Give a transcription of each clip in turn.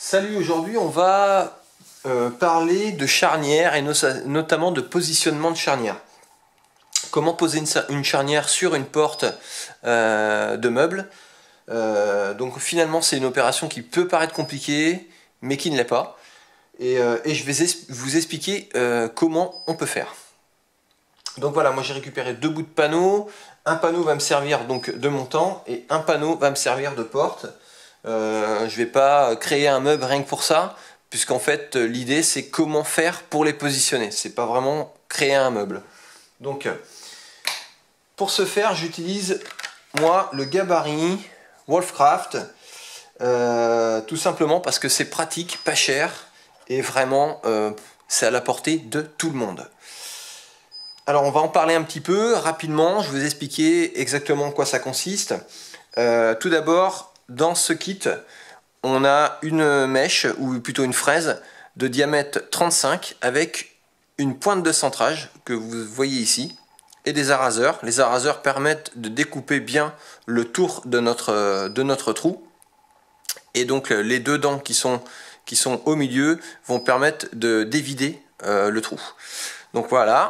Salut, aujourd'hui on va parler de charnière et notamment de positionnement de charnière. Comment poser une charnière sur une porte de meuble. Donc finalement c'est une opération qui peut paraître compliquée mais qui ne l'est pas. Et je vais vous expliquer comment on peut faire. Donc voilà, moi j'ai récupéré deux bouts de panneaux. Un panneau va me servir donc de montant et un panneau va me servir de porte. Je ne vais pas créer un meuble rien que pour ça, puisqu'en fait l'idée c'est comment faire pour les positionner. C'est pas vraiment créer un meuble. Donc pour ce faire, j'utilise moi le gabarit Wolfcraft, tout simplement parce que c'est pratique, pas cher et vraiment c'est à la portée de tout le monde. Alors on va en parler un petit peu rapidement, je vais vous expliquer exactement en quoi ça consiste. Tout d'abord, dans ce kit, on a une mèche, ou plutôt une fraise, de diamètre 35 avec une pointe de centrage que vous voyez ici, et des araseurs. Les araseurs permettent de découper bien le tour de notre trou. Et donc les deux dents qui sont au milieu vont permettre d'évider le trou. Donc voilà.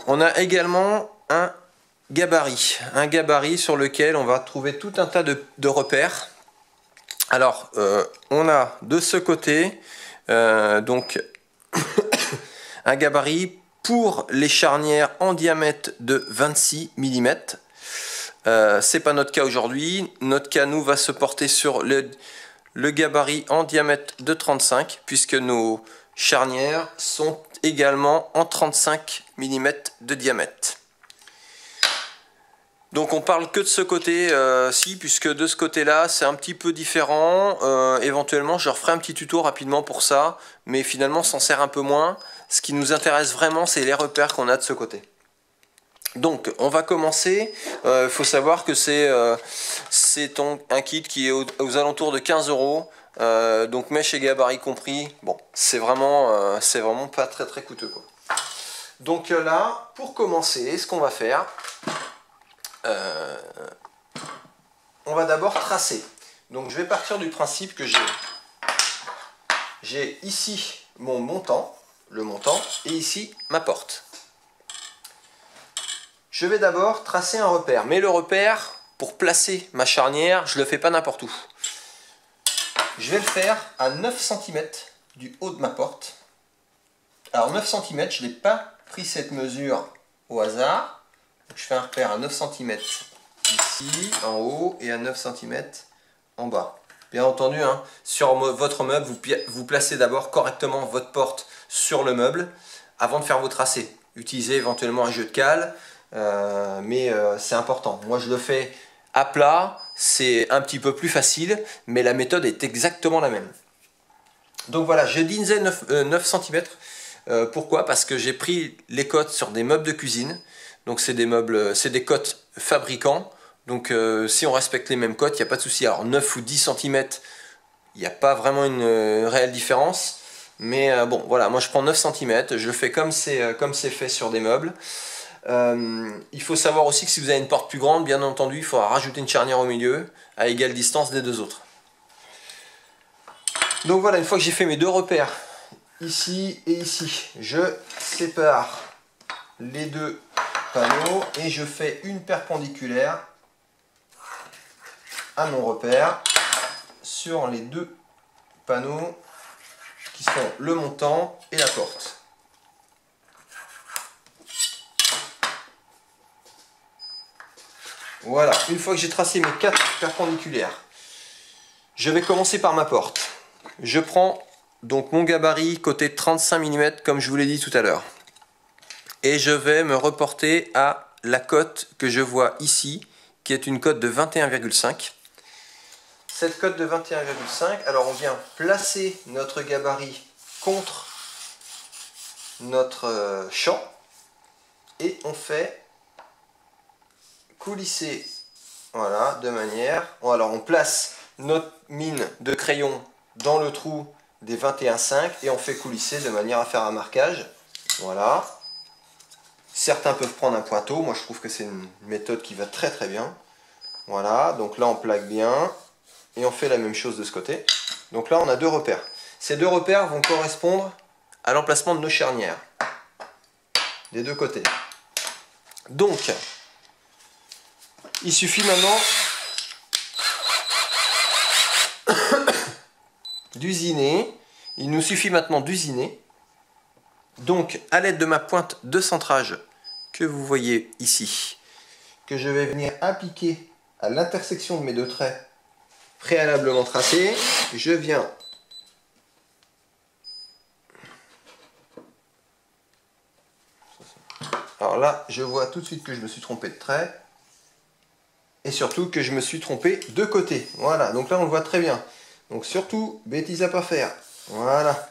On a également un gabarit sur lequel on va trouver tout un tas de repères. Alors, on a de ce côté donc un gabarit pour les charnières en diamètre de 26 mm. C'est pas notre cas aujourd'hui. Notre cas, nous, va se porter sur le gabarit en diamètre de 35, puisque nos charnières sont également en 35 mm de diamètre. Donc on parle que de ce côté-ci, puisque de ce côté-là c'est un petit peu différent. Éventuellement je referai un petit tuto rapidement pour ça, mais finalement ça en sert un peu moins. Ce qui nous intéresse vraiment, c'est les repères qu'on a de ce côté. Donc on va commencer. Faut savoir que c'est un kit qui est aux alentours de 15 €. Donc mèche et gabarit compris. Bon, c'est vraiment pas très coûteux, quoi. Donc là, pour commencer, ce qu'on va faire, on va d'abord tracer. Donc je vais partir du principe que j'ai ici mon montant, le montant, et ici ma porte. Je vais d'abord tracer un repère, mais le repère, pour placer ma charnière, je ne le fais pas n'importe où. Je vais le faire à 9 cm du haut de ma porte. Alors 9 cm, je n'ai pas pris cette mesure au hasard. Donc, je fais un repère à 9 cm ici, en haut, et à 9 cm en bas. Bien entendu, hein, sur votre meuble, vous placez d'abord correctement votre porte sur le meuble avant de faire vos tracés. Utilisez éventuellement un jeu de cale, mais c'est important. Moi, je le fais à plat, c'est un petit peu plus facile, mais la méthode est exactement la même. Donc voilà, je disais 9 cm. Pourquoi? Parce que j'ai pris les cotes sur des meubles de cuisine. Donc c'est des cotes fabricants. Donc si on respecte les mêmes cotes, il n'y a pas de souci. Alors 9 ou 10 cm, il n'y a pas vraiment une réelle différence. Mais bon, voilà, moi je prends 9 cm, je le fais comme c'est fait sur des meubles. Il faut savoir aussi que si vous avez une porte plus grande, bien entendu, il faudra rajouter une charnière au milieu, à égale distance des deux autres. Donc voilà, une fois que j'ai fait mes deux repères, ici et ici, je sépare les deux panneaux et je fais une perpendiculaire à mon repère sur les deux panneaux qui sont le montant et la porte. Voilà, une fois que j'ai tracé mes 4 perpendiculaires, je vais commencer par ma porte. Je prends donc mon gabarit côté 35 mm comme je vous l'ai dit tout à l'heure. Et je vais me reporter à la cote que je vois ici, qui est une cote de 21,5. Cette cote de 21,5, alors on vient placer notre gabarit contre notre champ et on fait coulisser, voilà, de manière... Bon, alors on place notre mine de crayon dans le trou des 21,5 et on fait coulisser de manière à faire un marquage. Voilà. Certains peuvent prendre un pointeau, moi je trouve que c'est une méthode qui va très bien. Voilà, donc là on plaque bien et on fait la même chose de ce côté. Donc là, on a 2 repères. Ces 2 repères vont correspondre à l'emplacement de nos charnières, des 2 côtés. Donc, il suffit maintenant d'usiner. Il nous suffit maintenant d'usiner. Donc, à l'aide de ma pointe de centrage que vous voyez ici, que je vais venir appliquer à l'intersection de mes 2 traits préalablement tracés, je viens alors là, je vois tout de suite que je me suis trompé de trait et surtout que je me suis trompé de côté. Voilà, donc là on le voit très bien. Donc surtout, bêtise à pas faire. Voilà.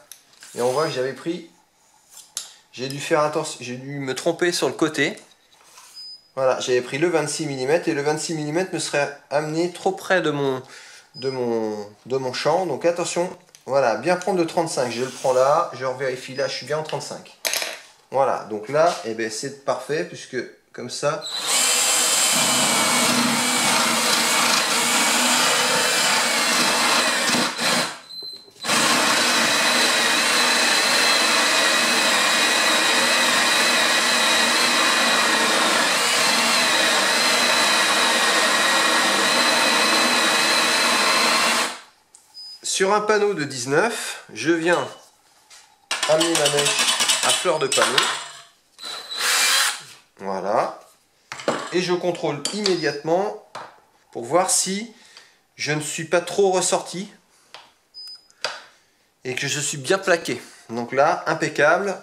Et on voit que j'avais pris, j'ai dû faire attention, j'ai dû me tromper sur le côté. Voilà, j'avais pris le 26 mm et le 26 mm me serait amené trop près de mon champ. Donc attention, voilà, bien prendre le 35. Je le prends là, je revérifie là, je suis bien en 35. Voilà, donc là, eh ben, c'est parfait puisque comme ça. Sur un panneau de 19, je viens amener ma mèche à fleur de panneau. Voilà. Et je contrôle immédiatement pour voir si je ne suis pas trop ressorti et que je suis bien plaqué. Donc là, impeccable.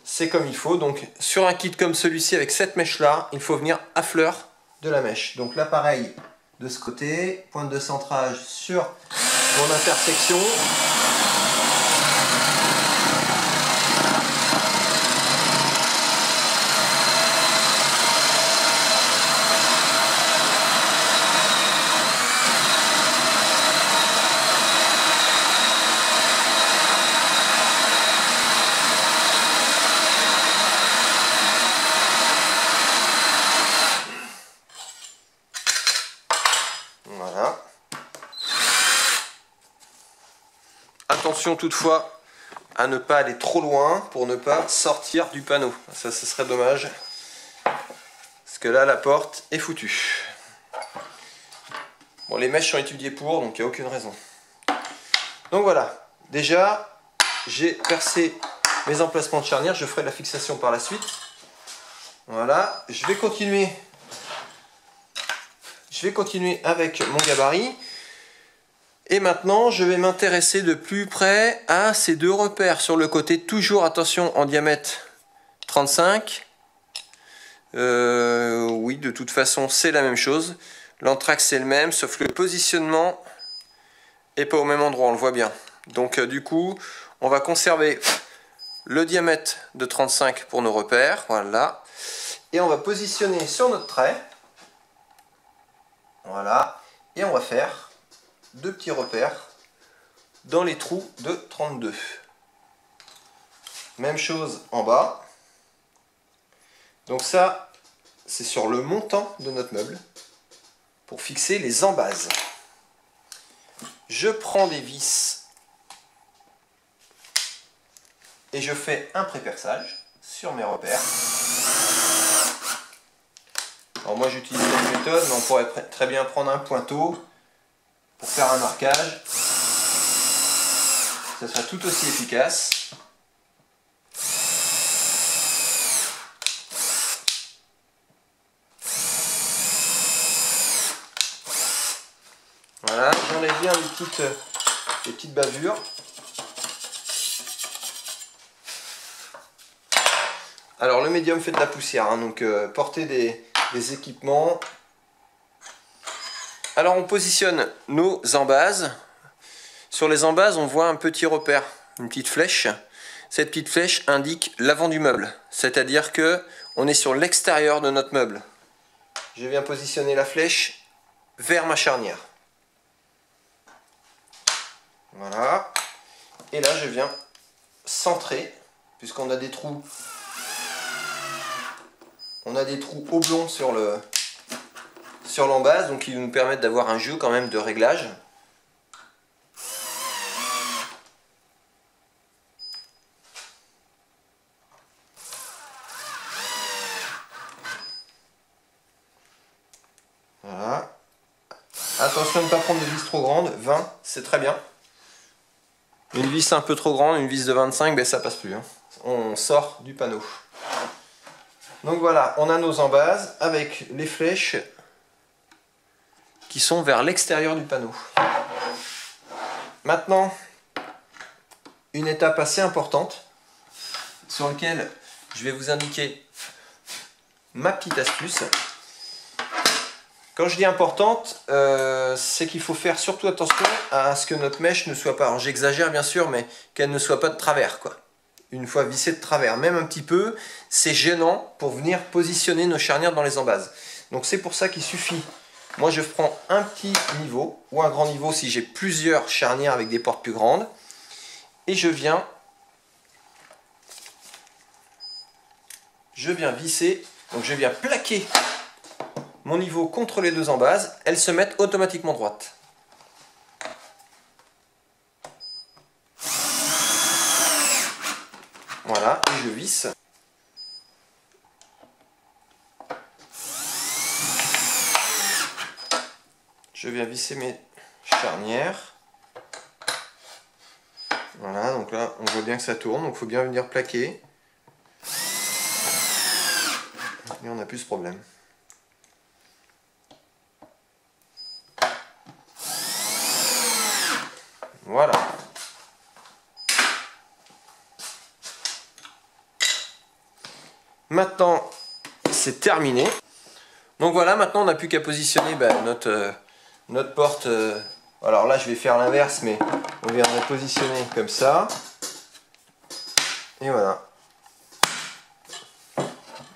C'est comme il faut. Donc sur un kit comme celui-ci avec cette mèche là, il faut venir à fleur de la mèche. Donc là pareil de ce côté, pointe de centrage sur mon intersection. Voilà. Attention toutefois à ne pas aller trop loin pour ne pas sortir du panneau. Ça, ce serait dommage. Parce que là, la porte est foutue. Bon, les mèches sont étudiées pour, donc il n'y a aucune raison. Donc voilà. Déjà, j'ai percé mes emplacements de charnière. Je ferai de la fixation par la suite. Voilà. Je vais continuer avec mon gabarit. Et maintenant, je vais m'intéresser de plus près à ces 2 repères sur le côté. Toujours, attention, en diamètre 35. Oui, de toute façon, c'est la même chose. L'entraxe, c'est le même, sauf que le positionnement n'est pas au même endroit, on le voit bien. Donc, du coup, on va conserver le diamètre de 35 pour nos repères. Voilà. Et on va positionner sur notre trait. Voilà. Et on va faire 2 petits repères dans les trous de 32. Même chose en bas. Donc ça, c'est sur le montant de notre meuble pour fixer les embases. Je prends des vis et je fais un pré-perçage sur mes repères. Alors moi j'utilise cette méthode, mais on pourrait très bien prendre un pointeau pour faire un marquage. Ça sera tout aussi efficace. Voilà, j'enlève bien les petites bavures. Alors le médium fait de la poussière, hein, donc portez des équipements. Alors on positionne nos embases. Sur les embases, on voit un petit repère, une petite flèche. Cette petite flèche indique l'avant du meuble, c'est-à-dire que on est sur l'extérieur de notre meuble. Je viens positionner la flèche vers ma charnière. Voilà. Et là, je viens centrer, puisqu'on a des trous. On a des trous oblongs sur l'embase, donc ils nous permettent d'avoir un jeu quand même de réglage. attention de ne pas prendre de vis trop grande, 20 c'est très bien. Une vis un peu trop grande, une vis de 25, ben ça passe plus, hein. On sort du panneau. Donc voilà, on a nos embases avec les flèches qui sont vers l'extérieur du panneau. Maintenant, une étape assez importante sur laquelle je vais vous indiquer ma petite astuce. Quand je dis importante, c'est qu'il faut faire surtout attention à ce que notre mèche ne soit pas, alors j'exagère bien sûr, mais qu'elle ne soit pas de travers, quoi. Une fois vissée de travers, même un petit peu, c'est gênant pour venir positionner nos charnières dans les embases. Donc c'est pour ça qu'il suffit, moi je prends un petit niveau, ou un grand niveau si j'ai plusieurs charnières avec des portes plus grandes, et je viens visser, donc je viens plaquer mon niveau contre les deux embases, elles se mettent automatiquement droites. Voilà, et je visse. Je viens visser mes charnières. Voilà, donc là, on voit bien que ça tourne, donc il faut bien venir plaquer. Et on n'a plus ce problème. Voilà. Maintenant, c'est terminé. Donc voilà, maintenant on n'a plus qu'à positionner notre porte. Alors là, je vais faire l'inverse, mais on viendrait positionner comme ça. Et voilà.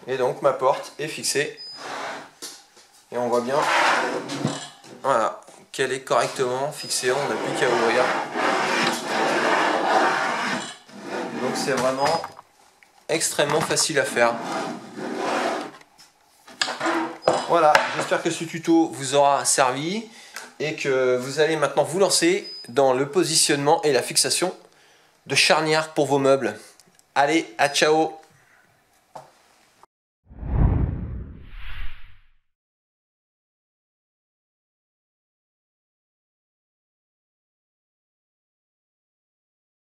Et donc ma porte est fixée. Et on voit bien, voilà, qu'elle est correctement fixée. On n'a plus qu'à ouvrir. Donc c'est vraiment extrêmement facile à faire. Voilà, j'espère que ce tuto vous aura servi et que vous allez maintenant vous lancer dans le positionnement et la fixation de charnières pour vos meubles. Allez, à ciao!